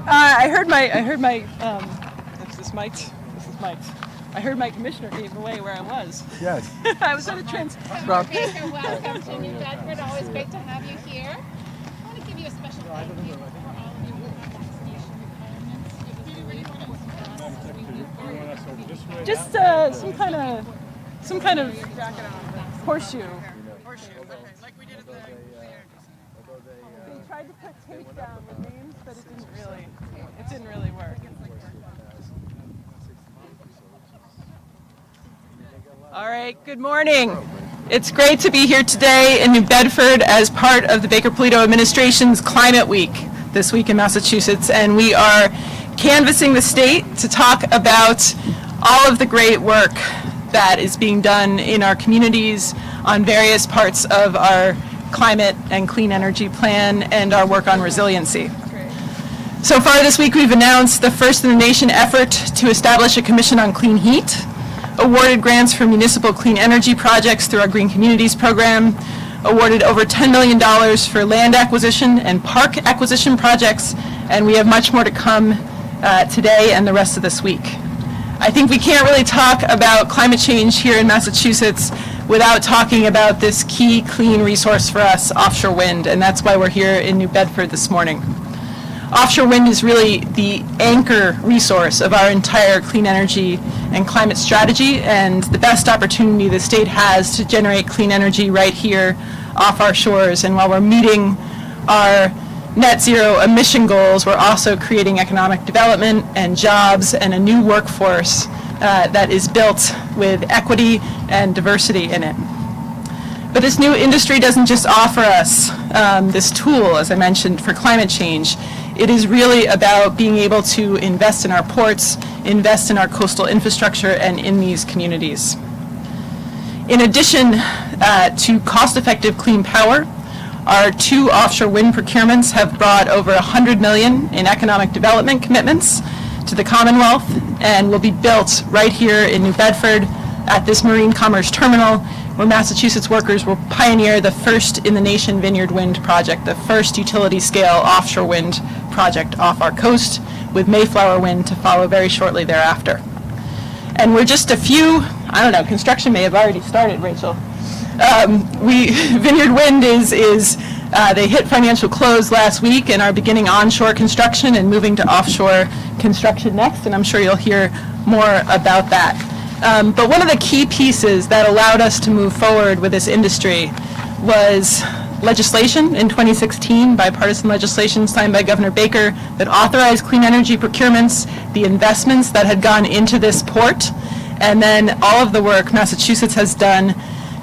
I heard my. Is this mic'd? This is mic'd. I heard my commissioner gave away where I was. Yes. I was at a trans. Baker, welcome to New Bedford. Always great to have you here. I want to give you a special thank you for all of your vaccination requirements. Just some kind of horseshoe. Like we did at the They tried to put tape down with names, but it didn't really work. All right, good morning. It's great to be here today in New Bedford as part of the Baker Polito administration's Climate Week this week in Massachusetts, and we are canvassing the state to talk about all of the great work that is being done in our communities on various parts of our climate and clean energy plan and our work on resiliency. So far this week we've announced the first in the nation effort to establish a commission on clean heat, awarded grants for municipal clean energy projects through our Green Communities program, awarded over $10 million for land acquisition and park acquisition projects, and we have much more to come today and the rest of this week. I think we can't really talk about climate change here in Massachusetts without talking about this key clean resource for us, offshore wind, and that's why we're here in New Bedford this morning. Offshore wind is really the anchor resource of our entire clean energy and climate strategy, and the best opportunity the state has to generate clean energy right here off our shores. And while we're meeting our net zero emission goals, we're also creating economic development and jobs and a new workforce that is built with equity and diversity in it. But this new industry doesn't just offer us this tool, as I mentioned, for climate change. It is really about being able to invest in our ports, invest in our coastal infrastructure, and in these communities. In addition to cost-effective clean power, our 2 offshore wind procurements have brought over $100 million in economic development commitments to the Commonwealth and will be built right here in New Bedford at this Marine Commerce Terminal, where Massachusetts workers will pioneer the first in the nation Vineyard wind project, the first utility-scale offshore wind project off our coast, with Mayflower wind to follow very shortly thereafter. And we're just a few, construction may have already started, Rachel. Vineyard wind they hit financial close last week and are beginning onshore construction and moving to offshore construction next, and I'm sure you'll hear more about that. But one of the key pieces that allowed us to move forward with this industry was legislation in 2016, bipartisan legislation signed by Governor Baker that authorized clean energy procurements, the investments that had gone into this port, and then all of the work Massachusetts has done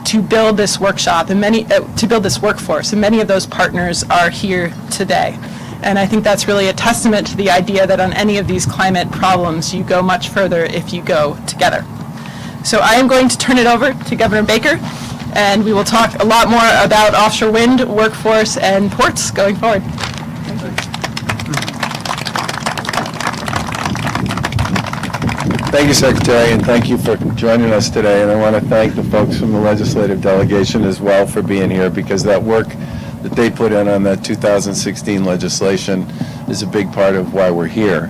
to build this workshop and to build this workforce, and many of those partners are here today. And I think that's really a testament to the idea that on any of these climate problems, you go much further if you go together. So I am going to turn it over to Governor Baker, and we will talk a lot more about offshore wind, workforce, and ports going forward. Thank you, Secretary, and thank you for joining us today. And I want to thank the folks from the legislative delegation as well for being here, because that work that they put in on that 2016 legislation is a big part of why we're here.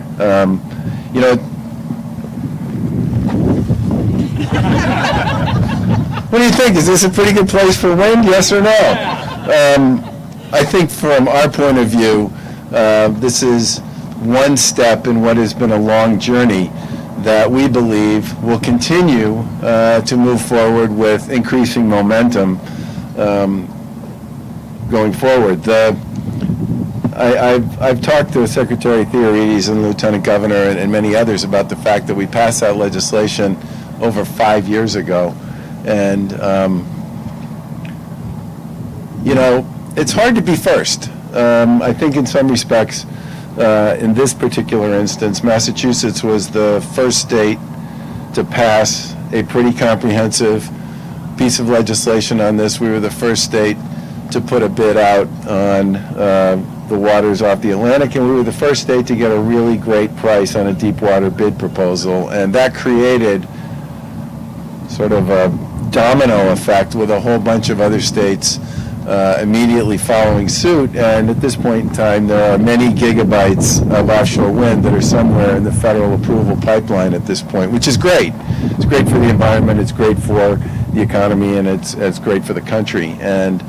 What do you think? Is this a pretty good place for wind, yes or no? I think from our point of view, this is one step in what has been a long journey that we believe will continue to move forward with increasing momentum going forward. I've talked to Secretary Theorides and Lieutenant Governor and many others about the fact that we passed that legislation over 5 years ago. And, it's hard to be first. I think in some respects, in this particular instance, Massachusetts was the first state to pass a pretty comprehensive piece of legislation on this. We were the first state to put a bid out on the waters off the Atlantic, and we were the first state to get a really great price on a deep water bid proposal. And that created sort of a domino effect with a whole bunch of other states immediately following suit, and at this point in time there are many gigabytes of offshore wind that are somewhere in the federal approval pipeline at this point, which is great. It's great for the environment, it's great for the economy, and it's great for the country. And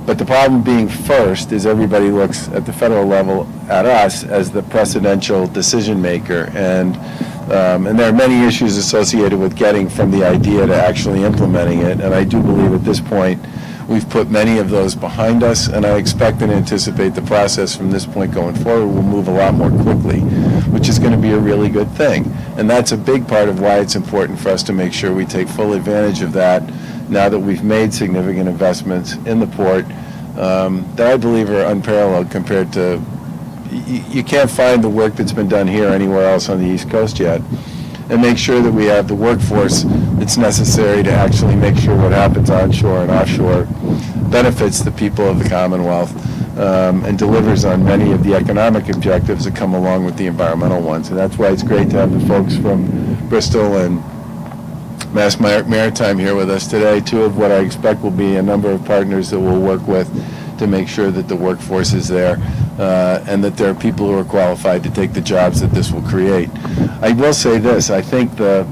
but the problem being first is everybody looks at the federal level at us as the precedential decision maker, and there are many issues associated with getting from the idea to actually implementing it, and I do believe at this point we've put many of those behind us, and I expect and anticipate the process from this point going forward will move a lot more quickly, which is going to be a really good thing. And that's a big part of why it's important for us to make sure we take full advantage of that now that we've made significant investments in the port that I believe are unparalleled compared to, you can't find the work that's been done here anywhere else on the East Coast yet, and make sure that we have the workforce that's necessary to actually make sure what happens onshore and offshore benefits the people of the Commonwealth and delivers on many of the economic objectives that come along with the environmental ones. And that's why it's great to have the folks from Bristol and Mass Maritime here with us today, two of what I expect will be a number of partners that we'll work with to make sure that the workforce is there and that there are people who are qualified to take the jobs that this will create. I will say this, I think the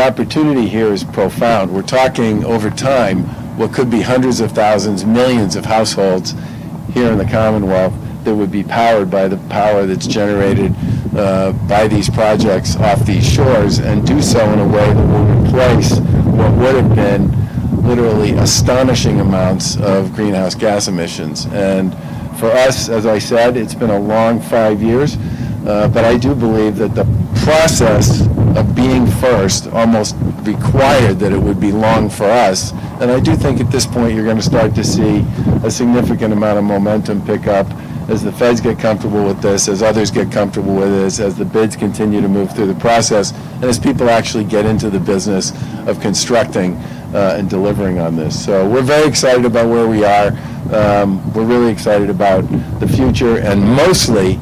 opportunity here is profound. We're talking over time what could be hundreds of thousands, millions of households here in the Commonwealth that would be powered by the power that's generated by these projects off these shores, and do so in a way that will replace what would have been literally astonishing amounts of greenhouse gas emissions. And for us, as I said, it's been a long 5 years, but I do believe that the process of being first almost required that it would be long for us. And I do think at this point you're going to start to see a significant amount of momentum pick up as the feds get comfortable with this, as others get comfortable with this, as the bids continue to move through the process, and as people actually get into the business of constructing and delivering on this. So we're very excited about where we are. We're really excited about the future, and mostly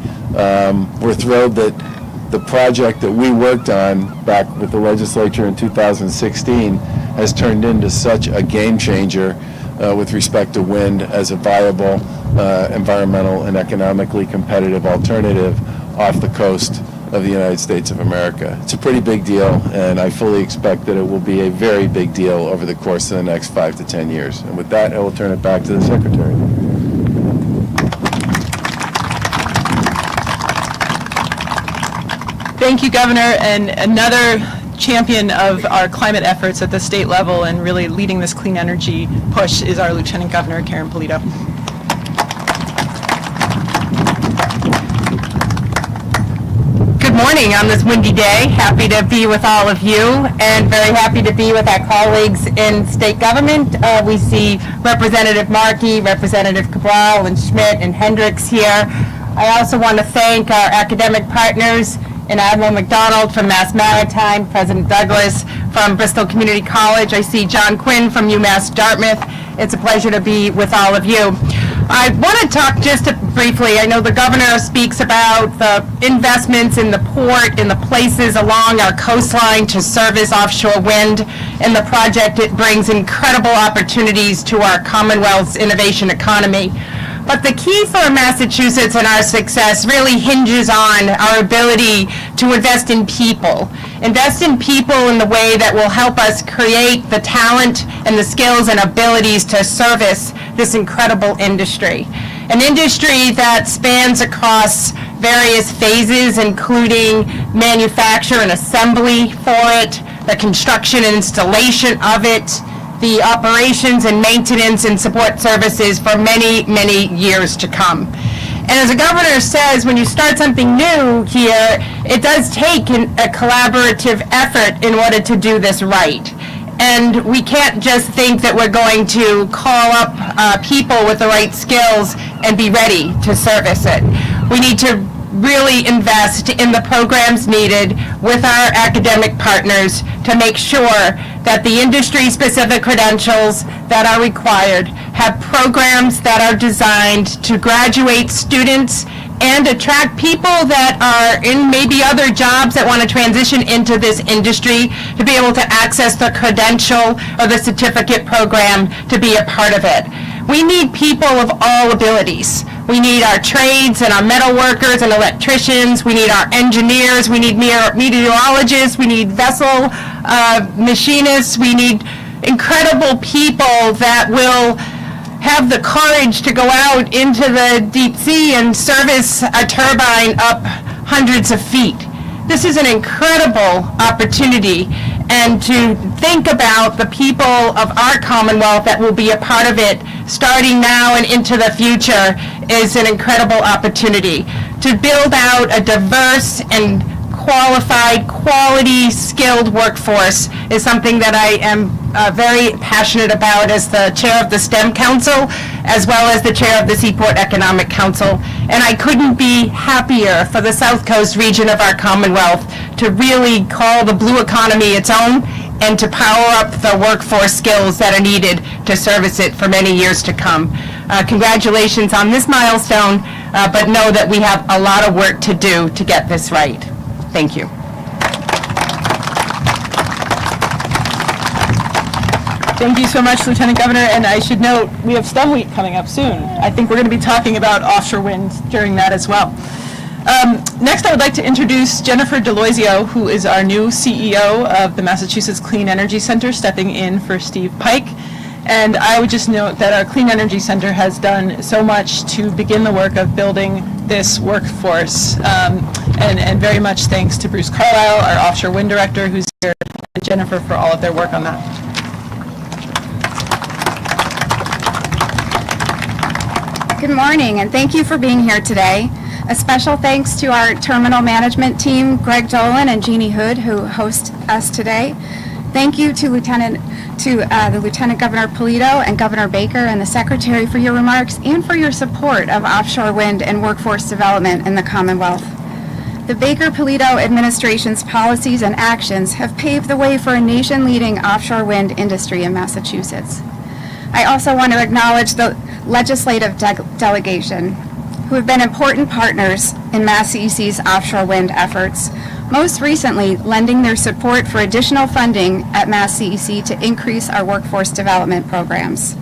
we're thrilled that the project that we worked on back with the legislature in 2016 has turned into such a game changer with respect to wind as a viable environmental and economically competitive alternative off the coast of the United States of America. It's a pretty big deal, and I fully expect that it will be a very big deal over the course of the next 5 to 10 years. And with that, I will turn it back to the Secretary. Thank you, Governor, and another champion of our climate efforts at the state level and really leading this clean energy push is our Lieutenant Governor, Karyn Polito. Good morning on this windy day. Happy to be with all of you, and very happy to be with our colleagues in state government. We see Representative Markey, Representative Cabral, and Schmidt and Hendricks here. I also want to thank our academic partners and Admiral McDonald from Mass Maritime, President Douglas from Bristol Community College. I see John Quinn from UMass Dartmouth. It's a pleasure to be with all of you. I want to talk just briefly. I know the governor speaks about the investments in the port, in the places along our coastline to service offshore wind, and the project it brings incredible opportunities to our Commonwealth's innovation economy. But the key for Massachusetts and our success really hinges on our ability to invest in people. Invest in people in the way that will help us create the talent and the skills and abilities to service this incredible industry. An industry that spans across various phases, including manufacture and assembly for it, the construction and installation of it, the operations and maintenance and support services for many, many years to come. And as the governor says, when you start something new here, it does take a collaborative effort in order to do this right. And we can't just think that we're going to call up people with the right skills and be ready to service it. We need to really invest in the programs needed with our academic partners to make sure that the industry-specific credentials that are required have programs that are designed to graduate students and attract people that are in maybe other jobs that want to transition into this industry to be able to access the credential or the certificate program to be a part of it. We need people of all abilities. We need our trades and our metal workers and electricians. We need our engineers. We need meteorologists. We need vessel machinists. We need incredible people that will have the courage to go out into the deep sea and service a turbine up hundreds of feet. This is an incredible opportunity, and to think about the people of our Commonwealth that will be a part of it starting now and into the future is an incredible opportunity. To build out a diverse and qualified, quality, skilled workforce is something that I am very passionate about as the chair of the STEM Council, as well as the chair of the Seaport Economic Council. And I couldn't be happier for the South Coast region of our Commonwealth to really call the blue economy its own and to power up the workforce skills that are needed to service it for many years to come. Congratulations on this milestone, but know that we have a lot of work to do to get this right. Thank you. Thank you so much, Lieutenant Governor, and I should note we have STEM Week coming up soon. I think we're going to be talking about offshore wind during that as well. Next, I would like to introduce Jennifer Deloisio, who is our new CEO of the Massachusetts Clean Energy Center, stepping in for Steve Pike. And I would just note that our Clean Energy Center has done so much to begin the work of building this workforce. And very much thanks to Bruce Carlisle, our offshore wind director, who's here, and Jennifer for all of their work on that. Good morning, and thank you for being here today. A special thanks to our terminal management team, Greg Dolan and Jeannie Hood, who host us today. Thank you to the Lieutenant Governor Polito and Governor Baker and the Secretary for your remarks and for your support of offshore wind and workforce development in the Commonwealth. The Baker-Polito administration's policies and actions have paved the way for a nation-leading offshore wind industry in Massachusetts. I also want to acknowledge the legislative delegation, who have been important partners in MassCEC's offshore wind efforts, most recently lending their support for additional funding at MassCEC to increase our workforce development programs.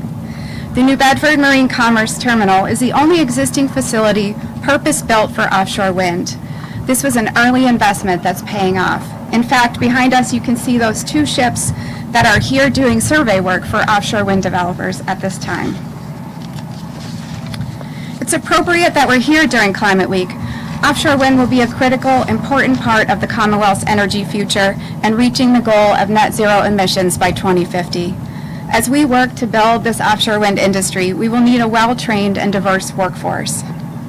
The New Bedford Marine Commerce Terminal is the only existing facility purpose-built for offshore wind. This was an early investment that's paying off. In fact, behind us you can see those two ships that are here doing survey work for offshore wind developers at this time. It's appropriate that we're here during Climate Week. Offshore wind will be a critical, important part of the Commonwealth's energy future and reaching the goal of net zero emissions by 2050. As we work to build this offshore wind industry, we will need a well-trained and diverse workforce.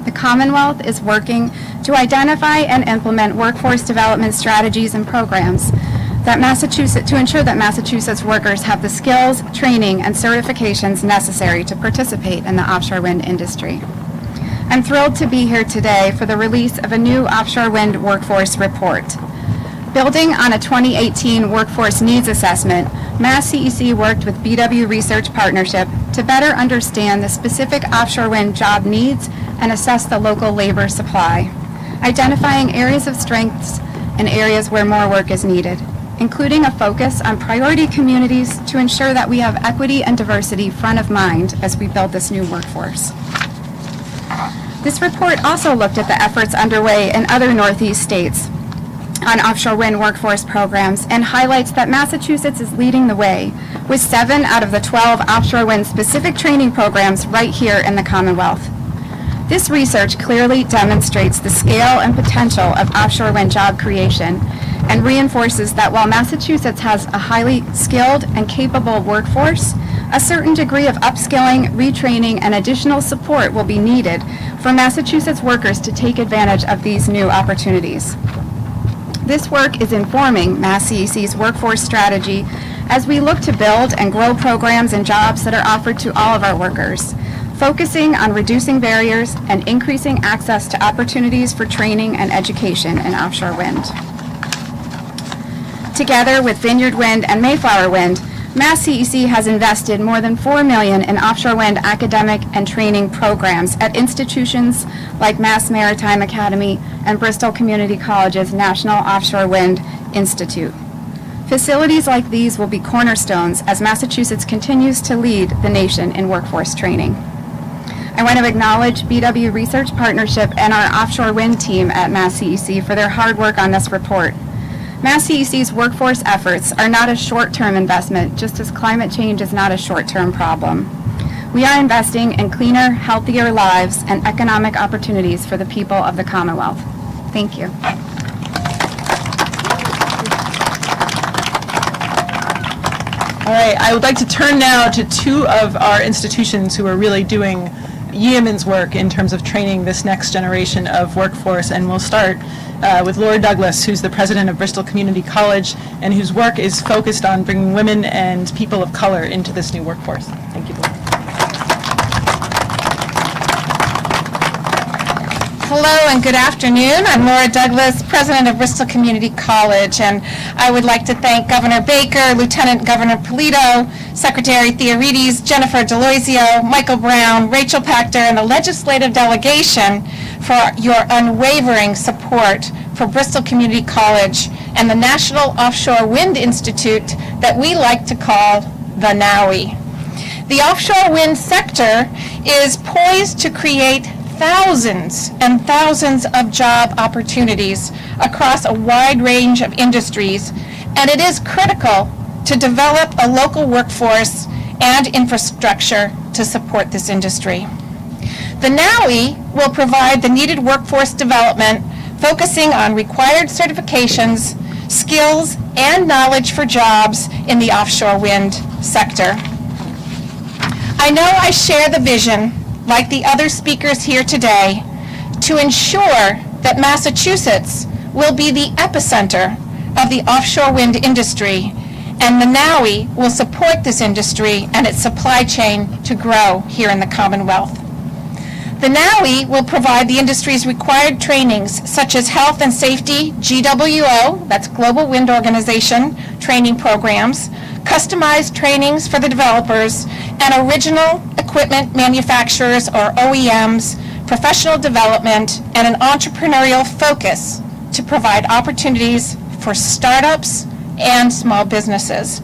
The Commonwealth is working to identify and implement workforce development strategies and programs to ensure that Massachusetts workers have the skills, training, and certifications necessary to participate in the offshore wind industry. I'm thrilled to be here today for the release of a new offshore wind workforce report. Building on a 2018 workforce needs assessment, MassCEC worked with BW Research Partnership to better understand the specific offshore wind job needs and assess the local labor supply, identifying areas of strengths and areas where more work is needed, including a focus on priority communities to ensure that we have equity and diversity front of mind as we build this new workforce. This report also looked at the efforts underway in other Northeast states on offshore wind workforce programs and highlights that Massachusetts is leading the way with 7 out of the 12 offshore wind specific training programs right here in the Commonwealth. This research clearly demonstrates the scale and potential of offshore wind job creation and reinforces that while Massachusetts has a highly skilled and capable workforce, a certain degree of upskilling, retraining, and additional support will be needed for Massachusetts workers to take advantage of these new opportunities. This work is informing MassCEC's workforce strategy as we look to build and grow programs and jobs that are offered to all of our workers, focusing on reducing barriers and increasing access to opportunities for training and education in offshore wind. Together with Vineyard Wind and Mayflower Wind, MassCEC has invested more than $4 million in offshore wind academic and training programs at institutions like Mass Maritime Academy and Bristol Community College's National Offshore Wind Institute. Facilities like these will be cornerstones as Massachusetts continues to lead the nation in workforce training. I want to acknowledge BW Research Partnership and our Offshore Wind team at Mass CEC for their hard work on this report. Mass CEC's workforce efforts are not a short-term investment, just as climate change is not a short-term problem. We are investing in cleaner, healthier lives and economic opportunities for the people of the Commonwealth. Thank you. All right, I would like to turn now to two of our institutions who are really doing yeoman's work in terms of training this next generation of workforce, and we'll start with Laura Douglas, who's the president of Bristol Community College and whose work is focused on bringing women and people of color into this new workforce. Thank you, Laura. Hello and good afternoon. I'm Laura Douglas, president of Bristol Community College, and I would like to thank Governor Baker, Lieutenant Governor Polito, Secretary Theoretes, Jennifer Deloisio, Michael Brown, Rachel Pachter, and the legislative delegation for your unwavering support for Bristol Community College and the National Offshore Wind Institute that we like to call the NOWI. The offshore wind sector is poised to create thousands and thousands of job opportunities across a wide range of industries, and it is critical to develop a local workforce and infrastructure to support this industry. The NOWI will provide the needed workforce development, focusing on required certifications, skills, and knowledge for jobs in the offshore wind sector. I know I share the vision, like the other speakers here today, to ensure that Massachusetts will be the epicenter of the offshore wind industry, and the NOWI will support this industry and its supply chain to grow here in the Commonwealth. The NOWI will provide the industry's required trainings such as health and safety, GWO, that's Global Wind Organization, training programs, customized trainings for the developers, and original equipment manufacturers or OEMs, professional development, and an entrepreneurial focus to provide opportunities for startups and small businesses.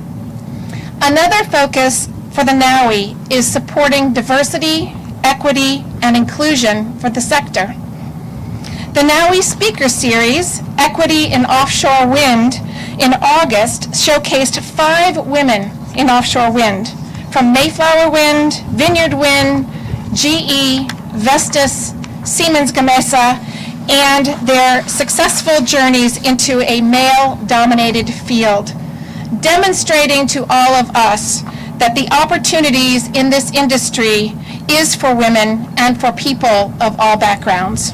Another focus for the NOWI is supporting diversity, equity, and inclusion for the sector. The NOWI Speaker Series, Equity in Offshore Wind, in August showcased 5 women in offshore wind, from Mayflower Wind, Vineyard Wind, GE, Vestas, Siemens Gamesa, and their successful journeys into a male-dominated field, demonstrating to all of us that the opportunities in this industry is for women and for people of all backgrounds.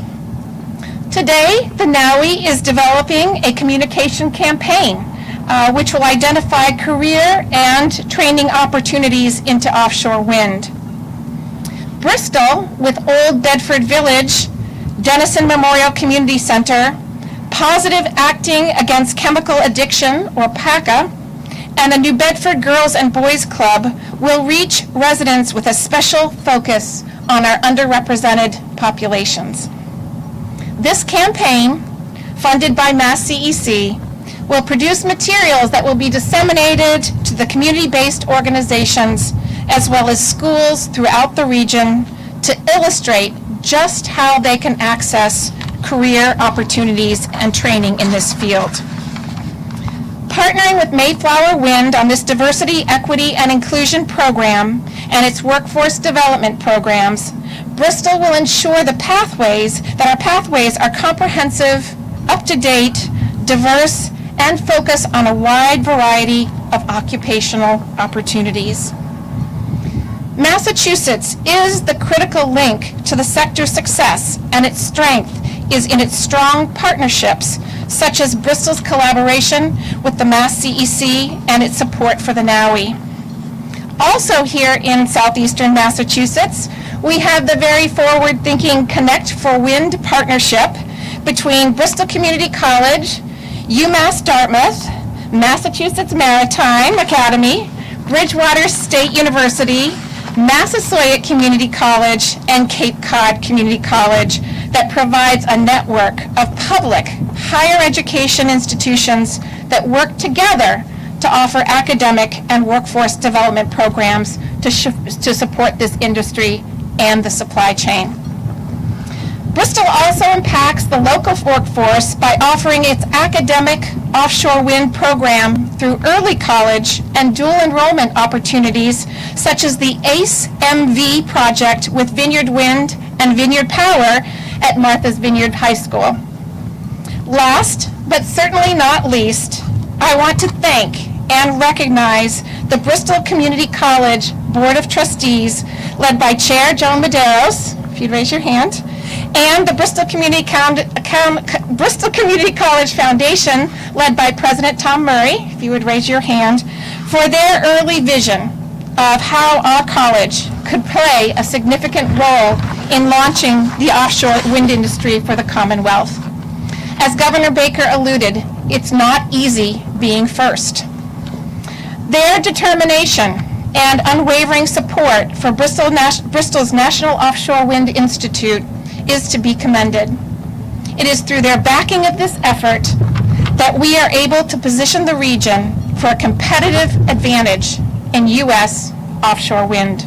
Today, the NOWI is developing a communication campaign which will identify career and training opportunities into offshore wind. Bristol, with Old Bedford Village, Denison Memorial Community Center, Positive Acting Against Chemical Addiction, or PACA, and the New Bedford Girls and Boys Club will reach residents with a special focus on our underrepresented populations. This campaign, funded by Mass CEC, will produce materials that will be disseminated to the community-based organizations as well as schools throughout the region to illustrate just how they can access career opportunities and training in this field. Partnering with Mayflower Wind on this diversity, equity, and inclusion program and its workforce development programs, Bristol will ensure that our pathways are comprehensive, up-to-date, diverse, and focus on a wide variety of occupational opportunities. Massachusetts is the critical link to the sector's success, and its strength is in its strong partnerships, such as Bristol's collaboration with the Mass CEC and its support for the NOWI. Also here in southeastern Massachusetts, we have the very forward-thinking Connect for Wind partnership between Bristol Community College, UMass Dartmouth, Massachusetts Maritime Academy, Bridgewater State University, Massasoit Community College, and Cape Cod Community College that provides a network of public higher education institutions that work together to offer academic and workforce development programs to support this industry and the supply chain. Bristol also impacts the local workforce by offering its academic offshore wind program through early college and dual enrollment opportunities such as the ACE-MV project with Vineyard Wind and Vineyard Power at Martha's Vineyard High School. Last, but certainly not least, I want to thank and recognize the Bristol Community College Board of Trustees, led by Chair Joan Medeiros, if you'd raise your hand, and the Bristol Community College Foundation, led by President Tom Murray, if you would raise your hand, for their early vision of how our college could play a significant role in launching the offshore wind industry for the Commonwealth. As Governor Baker alluded, it's not easy being first. Their determination and unwavering support for Bristol's National Offshore Wind Institute is to be commended. It is through their backing of this effort that we are able to position the region for a competitive advantage in U.S. offshore wind.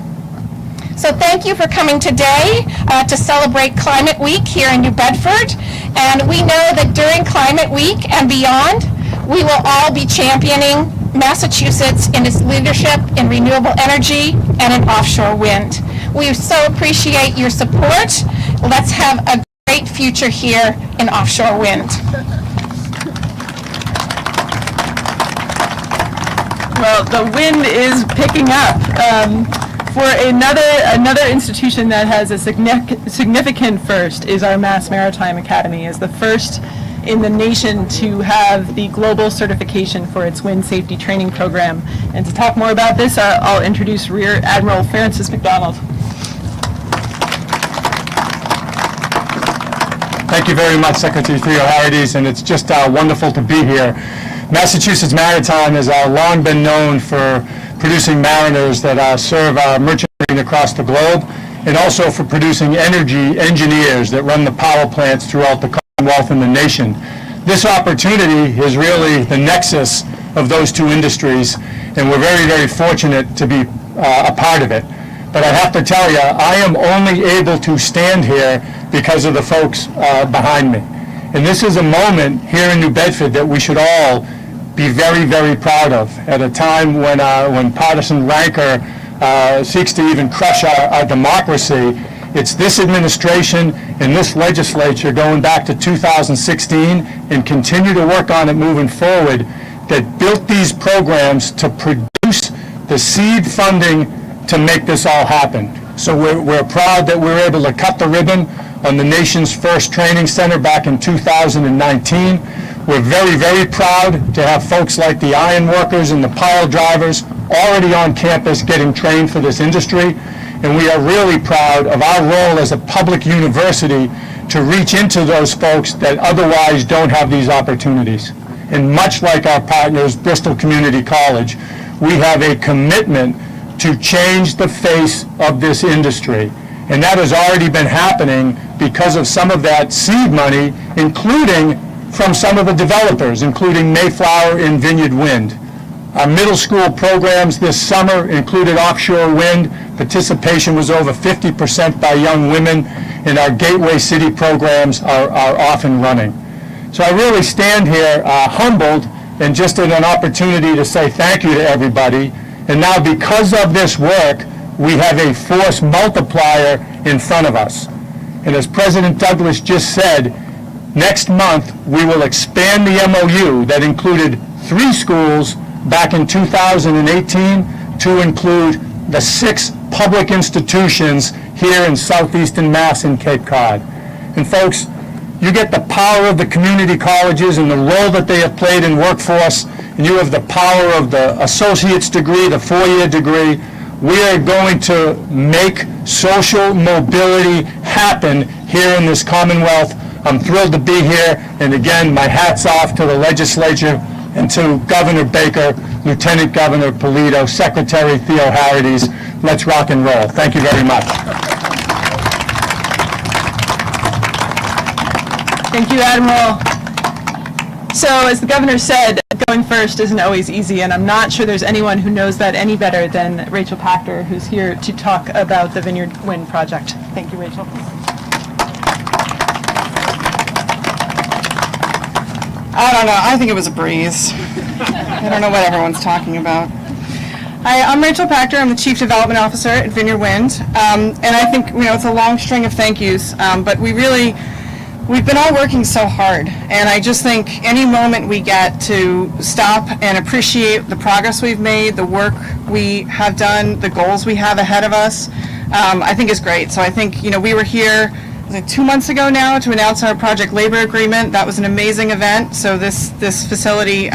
So thank you for coming today to celebrate Climate Week here in New Bedford. And we know that during Climate Week and beyond, we will all be championing Massachusetts in its leadership in renewable energy and in offshore wind. We so appreciate your support. Let's have a great future here in offshore wind. Well, the wind is picking up. For another institution that has a significant first is our Mass Maritime Academy, as the first in the nation to have the global certification for its wind safety training program. And to talk more about this, I'll introduce Rear Admiral Francis McDonald. Thank you very much, Secretary Theoharides, and it's just wonderful to be here. Massachusetts Maritime has long been known for producing mariners that serve our merchant marine across the globe, and also for producing energy engineers that run the power plants throughout the Commonwealth and the nation. This opportunity is really the nexus of those two industries, and we're very, very fortunate to be a part of it. But I have to tell you, I am only able to stand here because of the folks behind me. And this is a moment here in New Bedford that we should all be very, very proud of at a time when partisan rancor seeks to even crush our democracy. It's this administration and this legislature going back to 2016 and continue to work on it moving forward that built these programs to produce the seed funding to make this all happen. So we're proud that we're able to cut the ribbon on the nation's first training center back in 2019. We're very, very proud to have folks like the iron workers and the pile drivers already on campus getting trained for this industry. And we are really proud of our role as a public university to reach into those folks that otherwise don't have these opportunities. And much like our partners, Bristol Community College, we have a commitment to change the face of this industry. And that has already been happening because of some of that seed money, including from some of the developers, including Mayflower and Vineyard Wind. Our middle school programs this summer included offshore wind. Participation was over 50% by young women, and our Gateway City programs are off and running. So I really stand here humbled and just in an opportunity to say thank you to everybody. And now because of this work, we have a force multiplier in front of us. And as President Douglas just said, next month we will expand the MOU that included 3 schools back in 2018 to include the 6 public institutions here in southeastern Mass and Cape Cod. And folks, you get the power of the community colleges and the role that they have played in workforce, and you have the power of the associate's degree, the 4-year degree. We are going to make social mobility happen here in this Commonwealth. I'm thrilled to be here, and again, my hat's off to the legislature and to Governor Baker, Lieutenant Governor Polito, Secretary Theoharides. Let's rock and roll. Thank you very much. Thank you, Admiral. So, as the governor said, going first isn't always easy, and I'm not sure there's anyone who knows that any better than Rachel Pachter, who's here to talk about the Vineyard Wind project. Thank you, Rachel. I don't know. I think it was a breeze. I don't know what everyone's talking about. Hi, I'm Rachel Pachter. I'm the Chief Development Officer at Vineyard Wind. And I think, it's a long string of thank yous, but we've been all working so hard. And I just think any moment we get to stop and appreciate the progress we've made, the work we have done, the goals we have ahead of us, I think is great. So I think, we were here 2 months ago now to announce our project labor agreement. That was an amazing event. So this facility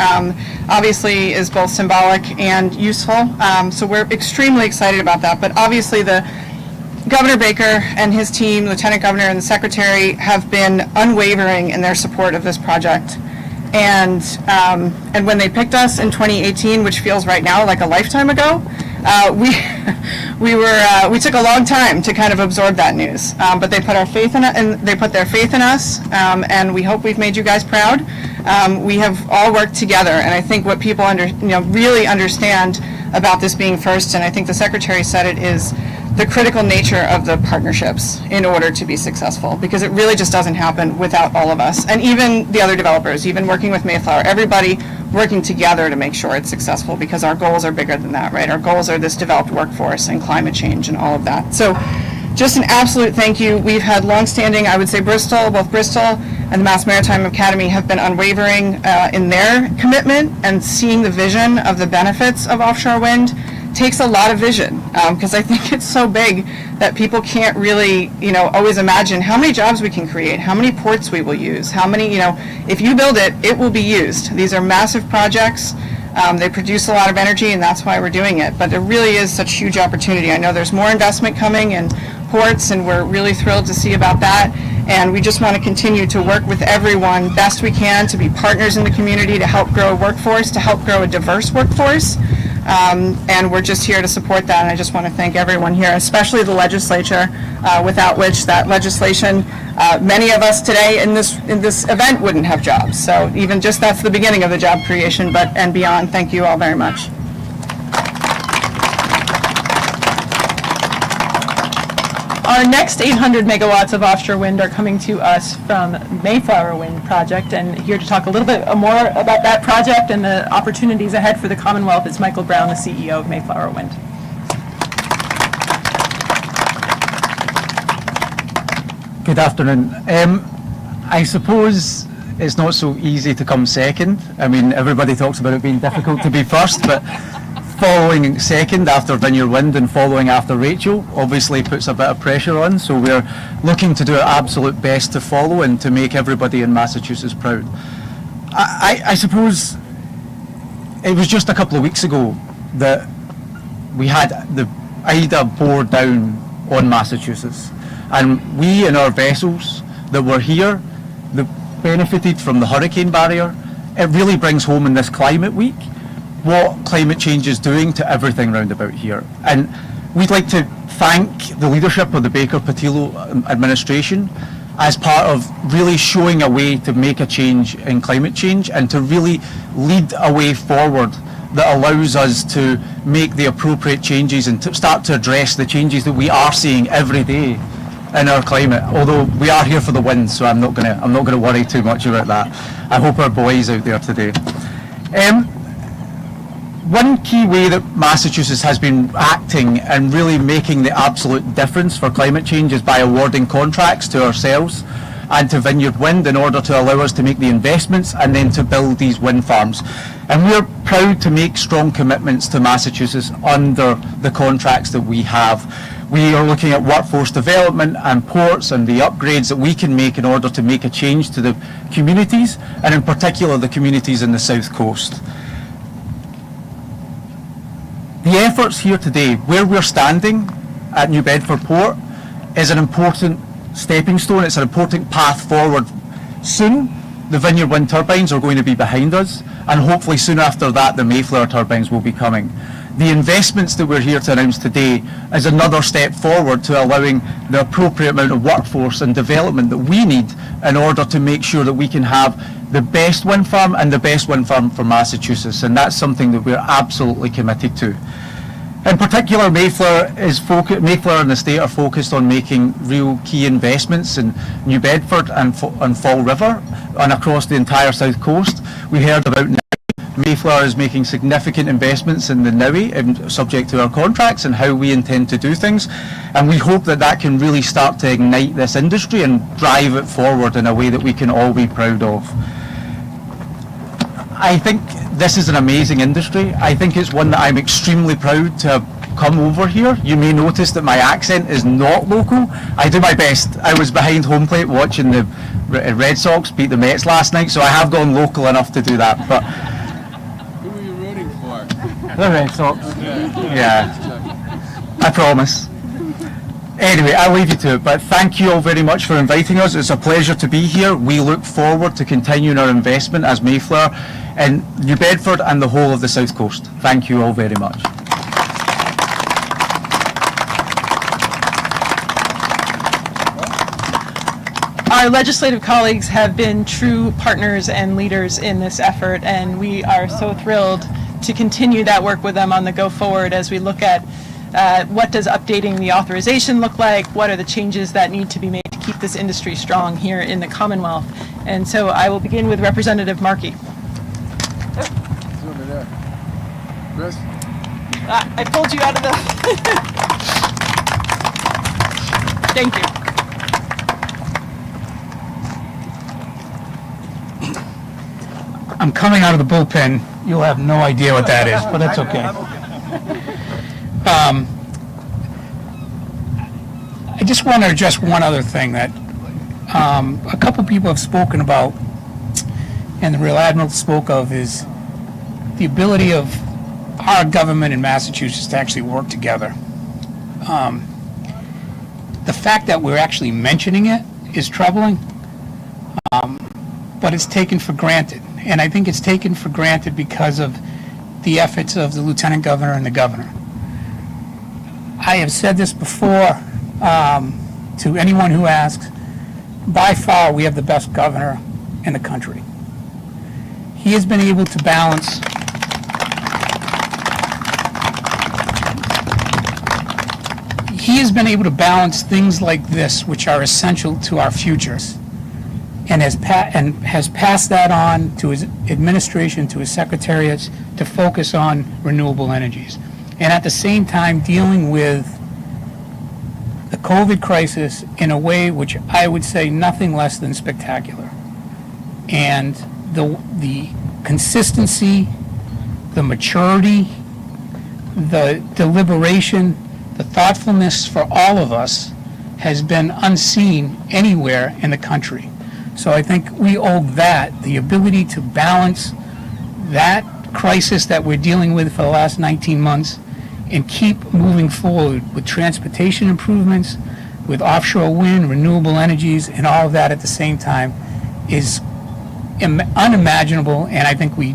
obviously is both symbolic and useful. So we're extremely excited about that. But obviously the Governor Baker and his team, Lieutenant Governor and the Secretary, have been unwavering in their support of this project. And when they picked us in 2018, which feels right now like a lifetime ago, we took a long time to kind of absorb that news, but they put their faith in us, and we hope we've made you guys proud. We have all worked together, and I think what people really understand about this being first, and I think the Secretary said it, is the critical nature of the partnerships in order to be successful, because it really just doesn't happen without all of us, and even the other developers, even working with Mayflower, everybody working together to make sure it's successful, because our goals are bigger than that, right? Our goals are this developed workforce and climate change and all of that. So just an absolute thank you. We've had longstanding, I would say both Bristol and the Mass Maritime Academy have been unwavering in their commitment, and seeing the vision of the benefits of offshore wind takes a lot of vision, because I think it's so big that people can't really, always imagine how many jobs we can create, how many ports we will use, how many, if you build it, it will be used. These are massive projects. They produce a lot of energy, and that's why we're doing it. But there really is such huge opportunity. I know there's more investment coming in ports, and we're really thrilled to see about that. And we just want to continue to work with everyone best we can to be partners in the community, to help grow a workforce, to help grow a diverse workforce. And we're just here to support that, and I just want to thank everyone here, especially the legislature, without which that legislation, many of us today in this event wouldn't have jobs. So even just that's the beginning of the job creation, and beyond. Thank you all very much. Our next 800 megawatts of offshore wind are coming to us from Mayflower Wind Project, and here to talk a little bit more about that project and the opportunities ahead for the Commonwealth is Michael Brown, the CEO of Mayflower Wind. Good afternoon. I suppose it's not so easy to come second. I mean, everybody talks about it being difficult to be first, but following second after Vineyard Wind and following after Rachel obviously puts a bit of pressure on, so we're looking to do our absolute best to follow and to make everybody in Massachusetts proud. I suppose it was just a couple of weeks ago that we had the IDA bore down on Massachusetts, and we in our vessels that were here that benefited from the hurricane barrier. It really brings home in this climate week what climate change is doing to everything round about here. And we'd like to thank the leadership of the Baker-Polito administration as part of really showing a way to make a change in climate change and to really lead a way forward that allows us to make the appropriate changes and to start to address the changes that we are seeing every day in our climate. Although we are here for the wind, so I'm not gonna worry too much about that. I hope our boys out there today. One key way that Massachusetts has been acting and really making the absolute difference for climate change is by awarding contracts to ourselves and to Vineyard Wind in order to allow us to make the investments and then to build these wind farms. And we're proud to make strong commitments to Massachusetts under the contracts that we have. We are looking at workforce development and ports and the upgrades that we can make in order to make a change to the communities, and in particular the communities in the South Coast. The efforts here today, where we're standing at New Bedford Port, is an important stepping stone. It's an important path forward. Soon, the Vineyard wind turbines are going to be behind us, and hopefully soon after that, the Mayflower turbines will be coming. the investments that we're here to announce today is another step forward to allowing the appropriate amount of workforce and development that we need in order to make sure that we can have the best wind farm and the best wind farm for Massachusetts, and that's something that we're absolutely committed to. In particular, Mayflower and the state are focused on making real key investments in New Bedford and Fall River and across the entire south coast. We heard about Mayflower is making significant investments in the Niue, subject to our contracts and how we intend to do things, and we hope that that can really start to ignite this industry and drive it forward in a way that we can all be proud of. I think this is an amazing industry. I think it's one that I'm extremely proud to have come over here. You may notice that my accent is not local. I do my best. I was behind home plate watching the Red Sox beat the Mets last night, so I have gone local enough to do that. But who are you rooting for? The Red Sox. Okay. Yeah, I promise. Anyway, I'll leave you to it, but thank you all very much for inviting us. It's a pleasure to be here. We look forward to continuing our investment as Mayflower in New Bedford and the whole of the South Coast. Thank you all very much. Our legislative colleagues have been true partners and leaders in this effort, and we are so thrilled to continue that work with them on the go forward as we look at what does updating the authorization look like, what are the changes that need to be made to keep this industry strong here in the Commonwealth. And so I will begin with Representative Markey. It's over there. Chris? I pulled you out of the... Thank you. I'm coming out of the bullpen. You'll have no idea what that is, but that's okay. I just want to address one other thing that a couple people have spoken about, and the Real Admiral spoke of, is the ability of our government in Massachusetts to actually work together. The fact that we're actually mentioning it is troubling, but it's taken for granted. And I think it's taken for granted because of the efforts of the Lieutenant Governor and the Governor. I have said this before to anyone who asks. By far, we have the best governor in the country. He has been able to balance things like this, which are essential to our futures, and has passed that on to his administration, to his secretariats, to focus on renewable energies. And at the same time dealing with the COVID crisis in a way which I would say nothing less than spectacular. And the consistency, the maturity, the deliberation, the thoughtfulness for all of us has been unseen anywhere in the country. So I think we owe that, the ability to balance that crisis that we're dealing with for the last 19 months and keep moving forward with transportation improvements, with offshore wind, renewable energies, and all of that at the same time is unimaginable, and I think he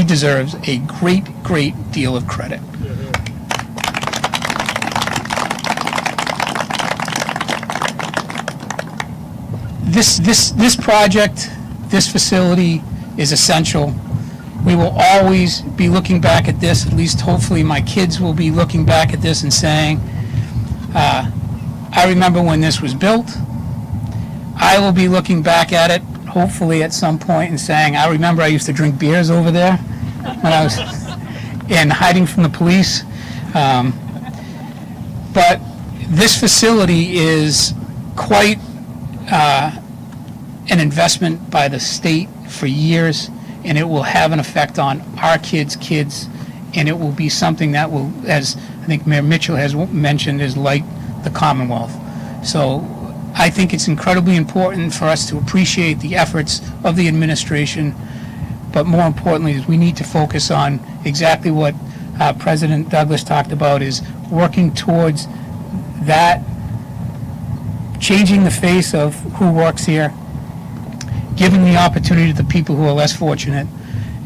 deserves a great deal of credit. This project, this facility is essential. We will always be looking back at this, at least hopefully my kids will be looking back at this and saying, I remember when this was built. I will be looking back at it, hopefully at some point, and saying, I remember I used to drink beers over there when I was in hiding from the police. But this facility is quite an investment by the state for years, and it will have an effect on our kids' kids, and it will be something that will, as I think Mayor Mitchell has mentioned, is like the Commonwealth. So I think it's incredibly important for us to appreciate the efforts of the administration, but more importantly is we need to focus on exactly what President Douglas talked about, is working towards that, changing the face of who works here, giving the opportunity to the people who are less fortunate,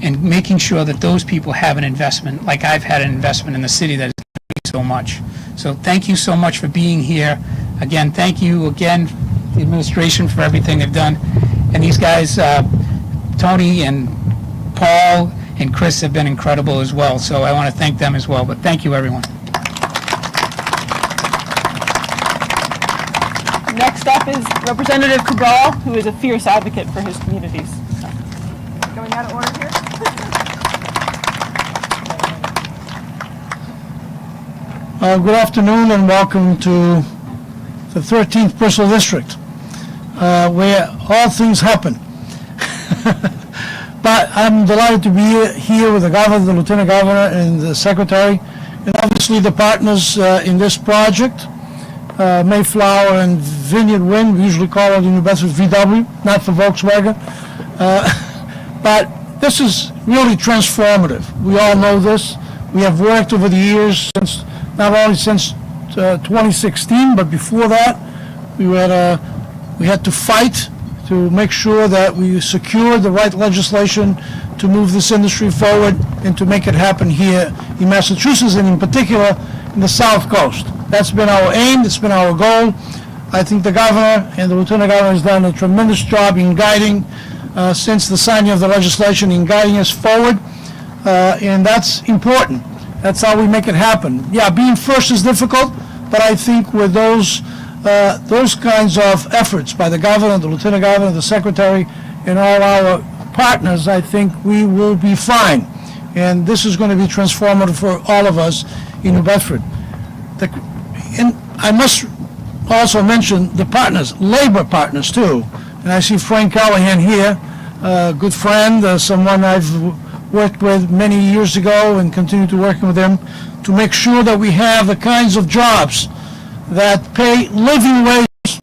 and making sure that those people have an investment, like I've had an investment in the city that is doing so much. So thank you so much for being here. Again, thank you again, the administration, for everything they've done. And these guys, Tony and Paul and Chris, have been incredible as well. So I want to thank them as well. But thank you, everyone. Next up is Representative Cabral, who is a fierce advocate for his communities. Going out of order here. Good afternoon and welcome to the 13th Bristol District, where all things happen. But I'm delighted to be here with the governor, the lieutenant governor, and the secretary, and obviously the partners in this project, Mayflower and Vineyard Wind. We usually call it in New Bedford VW, not for Volkswagen. But this is really transformative. We all know this. We have worked over the years, not only since 2016, but before that, we had to fight to make sure that we secured the right legislation to move this industry forward and to make it happen here in Massachusetts, and in particular in the South Coast. That's been our aim, it's been our goal. I think the governor and the lieutenant governor has done a tremendous job in guiding, since the signing of the legislation, in guiding us forward, and that's important. That's how we make it happen. Yeah, being first is difficult, but I think with those kinds of efforts by the governor, the lieutenant governor, the secretary, and all our partners, I think we will be fine. And this is going to be transformative for all of us in New Bedford. And I must also mention the partners, labor partners too. And I see Frank Callahan here, a good friend, someone I've worked with many years ago and continue to work with him to make sure that we have the kinds of jobs that pay living wages,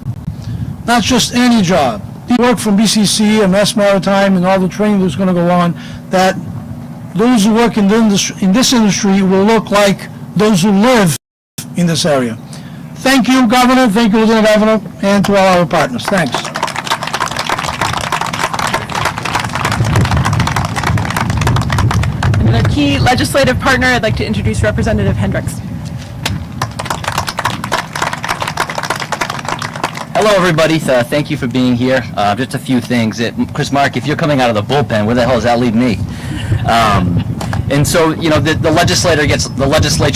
not just any job. The work from BCC and Mass Maritime and all the training that's going to go on, that those who work in this industry will look like those who live in this area. Thank you, Governor. Thank you, Lieutenant Governor, and to all our partners. Thanks. Another key legislative partner, I'd like to introduce Representative Hendricks. Hello, everybody. Thank you for being here. Just a few things. Chris Mark, if you're coming out of the bullpen, where the hell does that leave me? And so, you know, the legislature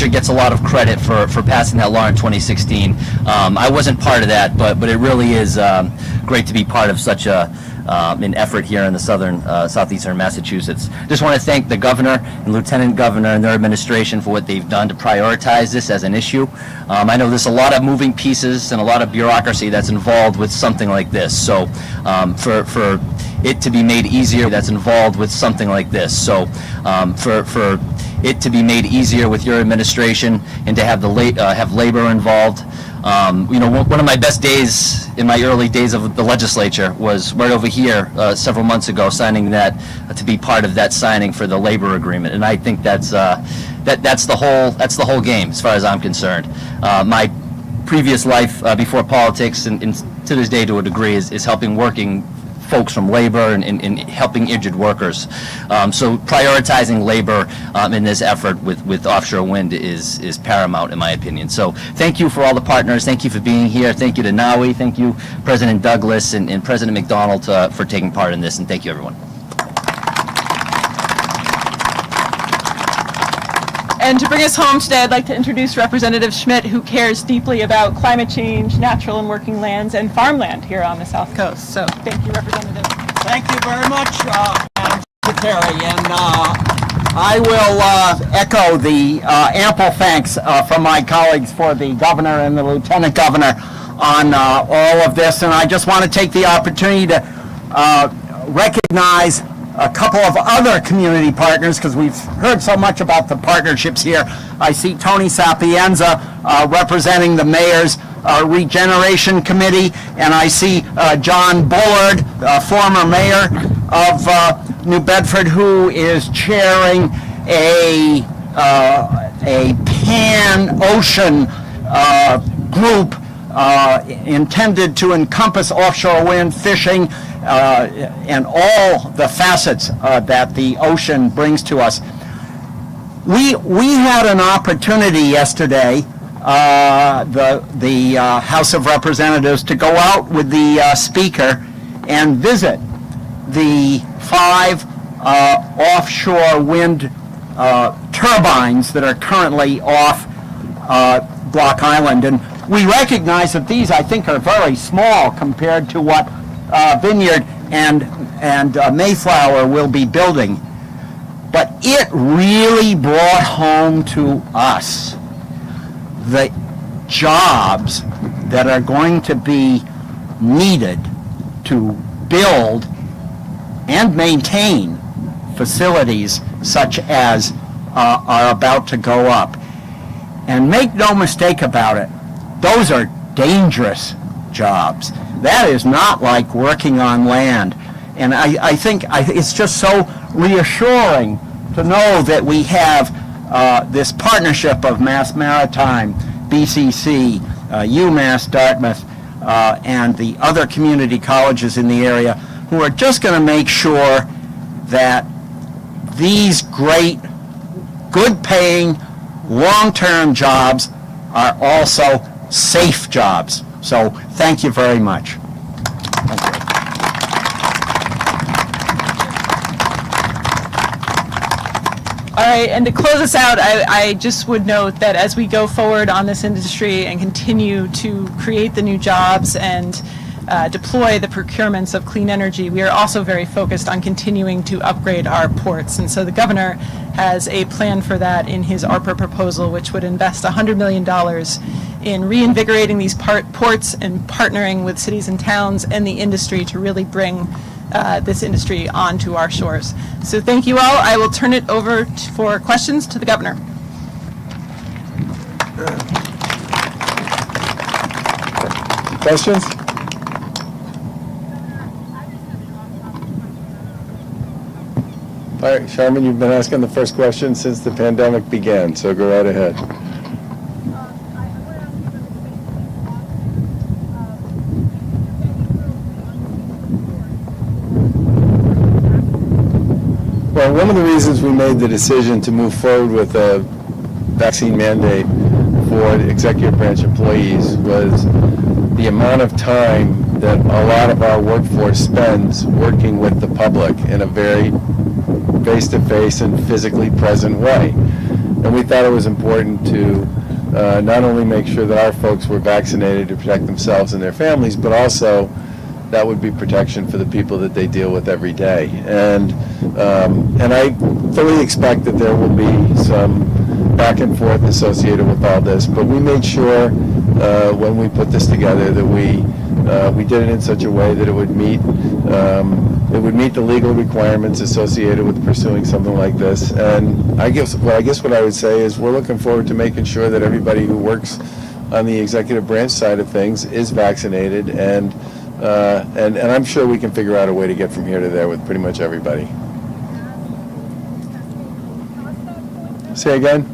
gets a lot of credit for passing that law in 2016. I wasn't part of that, but it really is great to be part of such an effort here in the southeastern Massachusetts. Just want to thank the governor and lieutenant governor and their administration for what they've done to prioritize this as an issue. I know there's a lot of moving pieces and a lot of bureaucracy that's involved with something like this. So for it to be made easier, that's involved with something like this. So for it to be made easier with your administration and to have have labor involved. You know, one of my best days in my early days of the legislature was right over here several months ago, signing that to be part of that signing for the labor agreement, and I think that's the whole game as far as I'm concerned. My previous life before politics, and to this day to a degree, is helping working folks from labor and helping injured workers. So prioritizing labor in this effort with Offshore Wind is paramount in my opinion. So thank you for all the partners. Thank you for being here. Thank you to Nawi. Thank you President Douglas and President McDonald for taking part in this, and thank you everyone. And to bring us home today, I'd like to introduce Representative Schmidt, who cares deeply about climate change, natural and working lands, and farmland here on the South Coast. So thank you, Representative. Thank you very much, Madam Secretary. And I will echo the ample thanks from my colleagues for the governor and the lieutenant governor on all of this. And I just want to take the opportunity to recognize a couple of other community partners, because we've heard so much about the partnerships here. I see Tony Sapienza representing the mayor's Regeneration Committee, and I see John Bullard, former mayor of New Bedford, who is chairing a pan-ocean group intended to encompass offshore wind, fishing, and all the facets that the ocean brings to us. We had an opportunity yesterday, the House of Representatives, to go out with the Speaker and visit the 5 offshore wind turbines that are currently off Block Island. And we recognize that these, I think, are very small compared to what Vineyard and Mayflower will be building. But it really brought home to us the jobs that are going to be needed to build and maintain facilities such as are about to go up. And make no mistake about it, those are dangerous jobs. That is not like working on land. And I think it's just so reassuring to know that we have this partnership of Mass Maritime, BCC, UMass Dartmouth, and the other community colleges in the area who are just going to make sure that these great, good-paying, long-term jobs are also safe jobs. So thank you very much. Thank you. All right, and to close us out, I just would note that as we go forward on this industry and continue to create the new jobs and deploy the procurements of clean energy, we are also very focused on continuing to upgrade our ports. And so the governor has a plan for that in his ARPA proposal, which would invest $100 million in reinvigorating these ports and partnering with cities and towns and the industry to really bring this industry onto our shores. So thank you all. I will turn it over for questions to the governor. Questions? All right, Sharman, you've been asking the first question since the pandemic began, so go right ahead. Well, one of the reasons we made the decision to move forward with a vaccine mandate for executive branch employees was the amount of time that a lot of our workforce spends working with the public in a very face-to-face and physically present way. And we thought it was important to not only make sure that our folks were vaccinated to protect themselves and their families, but also that would be protection for the people that they deal with every day. And I fully expect that there will be some back and forth associated with all this, but we made sure when we put this together that we did it in such a way that it would meet the legal requirements associated with pursuing something like this. And I guess what I would say is we're looking forward to making sure that everybody who works on the executive branch side of things is vaccinated, and I'm sure we can figure out a way to get from here to there with pretty much everybody. Say again?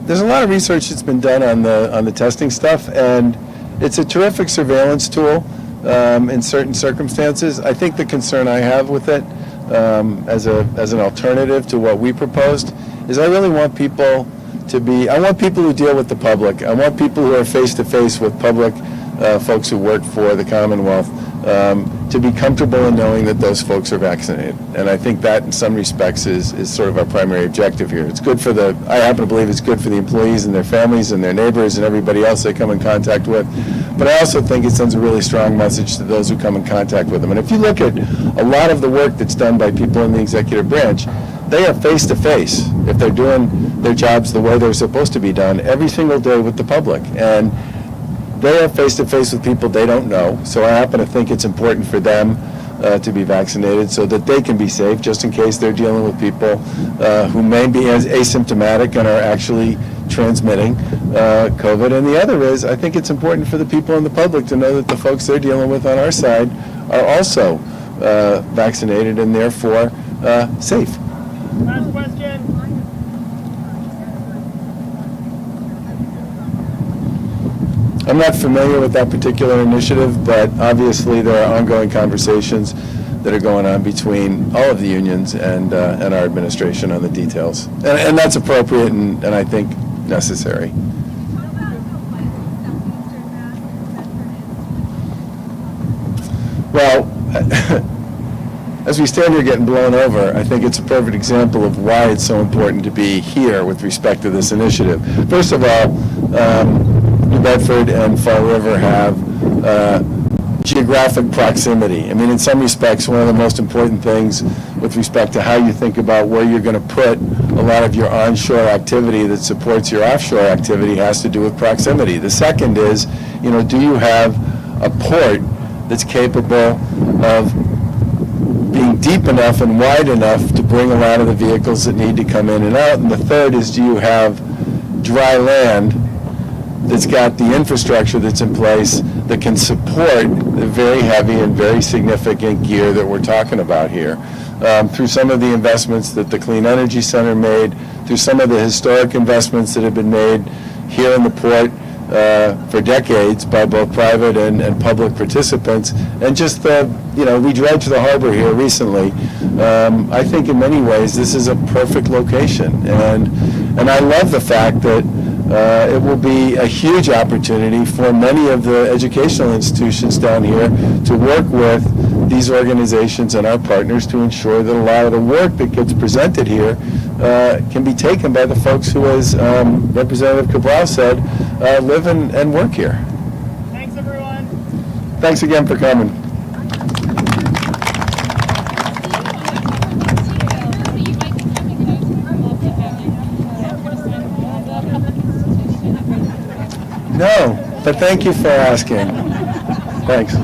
There's a lot of research that's been done on the testing stuff, and it's a terrific surveillance tool in certain circumstances. I think the concern I have with it as an alternative to what we proposed is I really want people I want people who deal with the public. I want people who are face-to-face with public folks who work for the Commonwealth to be comfortable in knowing that those folks are vaccinated. And I think that in some respects is sort of our primary objective here. It's good for I happen to believe it's good for the employees and their families and their neighbors and everybody else they come in contact with. But I also think it sends a really strong message to those who come in contact with them. And if you look at a lot of the work that's done by people in the executive branch, they are face-to-face, if they're doing their jobs the way they're supposed to be done, every single day with the public. And they are face-to-face with people they don't know, so I happen to think it's important for them to be vaccinated so that they can be safe, just in case they're dealing with people who may be asymptomatic and are actually transmitting COVID. And the other is, I think it's important for the people in the public to know that the folks they're dealing with on our side are also vaccinated and therefore safe. Last question. I'm not familiar with that particular initiative, but obviously there are ongoing conversations that are going on between all of the unions and our administration on the details. And that's appropriate and I think necessary. Well, as we stand here getting blown over, I think it's a perfect example of why it's so important to be here with respect to this initiative. First of all, New Bedford and Fall River have geographic proximity. I mean, in some respects, one of the most important things with respect to how you think about where you're going to put a lot of your onshore activity that supports your offshore activity has to do with proximity. The second is, you know, do you have a port that's capable of being deep enough and wide enough to bring a lot of the vehicles that need to come in and out? And the third is, do you have dry land that's got the infrastructure that's in place that can support the very heavy and very significant gear that we're talking about here? Through some of the investments that the Clean Energy Center made, through some of the historic investments that have been made here in the port for decades by both private and public participants, and just we dredged the harbor here recently. I think in many ways this is a perfect location, and I love the fact that it will be a huge opportunity for many of the educational institutions down here to work with these organizations and our partners to ensure that a lot of the work that gets presented here can be taken by the folks who, as Representative Cabral said, live and work here. Thanks, everyone. Thanks again for coming. No, but thank you for asking. Thanks.